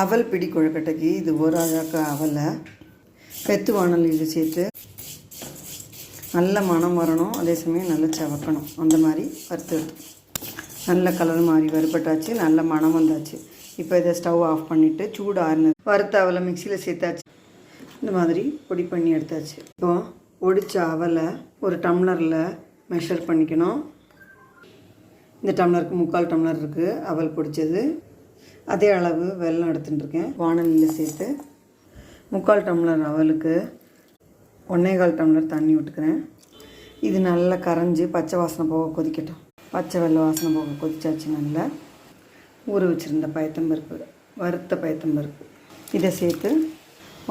அவல் பிடி கொழுக்கட்டைக்கு இது ஒரு அழகாக அவலை வெத்து வாணலியில் சேர்த்து நல்ல மணம் வரணும், அதே சமயம் நல்லா செவக்கணும். அந்த மாதிரி வறுத்து நல்ல கலர் மாதிரி வறுபட்டாச்சு, நல்ல மணம் வந்தாச்சு. இப்போ இதை ஸ்டவ் ஆஃப் பண்ணிவிட்டு சூடு ஆறுனது வறுத்த அவலை மிக்சியில் சேர்த்தாச்சு. இந்த மாதிரி பொடி பண்ணி எடுத்தாச்சு. இப்போ ஒடித்த அவலை ஒரு டம்ளரில் மெஷர் பண்ணிக்கணும். இந்த டம்ளருக்கு 3/4 டம்ளர் இருக்குது அவல் பொடிச்சது. அதே அளவு வெல்லம் எடுத்துட்டுருக்கேன். வாணலியில் சேர்த்து 3/4 டம்ளர் அவலுக்கு 1/4 டம்ளர் தண்ணி விட்டுக்கிறேன். இது நல்லா கரைஞ்சி பச்சை வாசனை போக கொதிக்கட்டும். பச்சை வெள்ளை வாசனை போக கொதிச்சாச்சு. நல்லா ஊற வச்சுருந்த பயத்தம்பருப்பு, வறுத்த பயத்தம்பருப்பு இதை சேர்த்து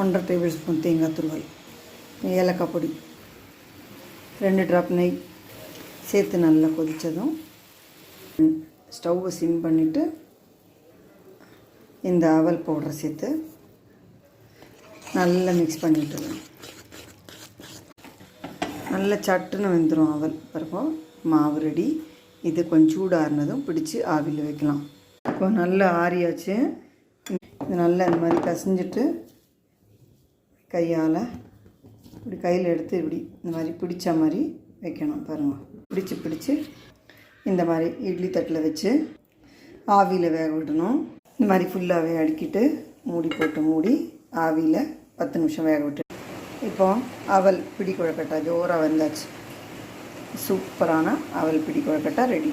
1.5 டேபிள் ஸ்பூன் தேங்காய் துருவல், ஏலக்காய் பொடி, 2 ட்ராப் நெய் சேர்த்து நல்லா கொதித்ததும் ஸ்டவ்வை சிம் பண்ணிவிட்டு இந்த அவல் பவுடரை சேர்த்து நல்லா மிக்ஸ் பண்ணிவிட்டுருவேன். நல்லா சட்டுன்னு வெந்துடும் அவல். பிறகு மாவு ரெடி. இது கொஞ்சம் சூடாறினதும் பிடிச்சி ஆவியில் வைக்கலாம். இப்போ நல்லா ஆறியாச்சு. இது நல்லா இந்த மாதிரி கசிஞ்சிட்டு கையால் இப்படி கையில் எடுத்து இப்படி இந்த மாதிரி பிடிச்ச மாதிரி வைக்கணும். பாருங்கள், பிடிச்சி இந்த மாதிரி இட்லி தட்டில் வச்சு ஆவியில் வேக விடணும். இந்த மாதிரி ஃபுல்லாகவே அடுக்கிட்டு மூடி ஆவியில் 10 நிமிஷம் வேக விட்டு இப்போ அவல் பிடி கொழுக்கட்டை ஜோராக வந்தாச்சு. சூப்பரான அவல் பிடி கொழுக்கட்டை ரெடி.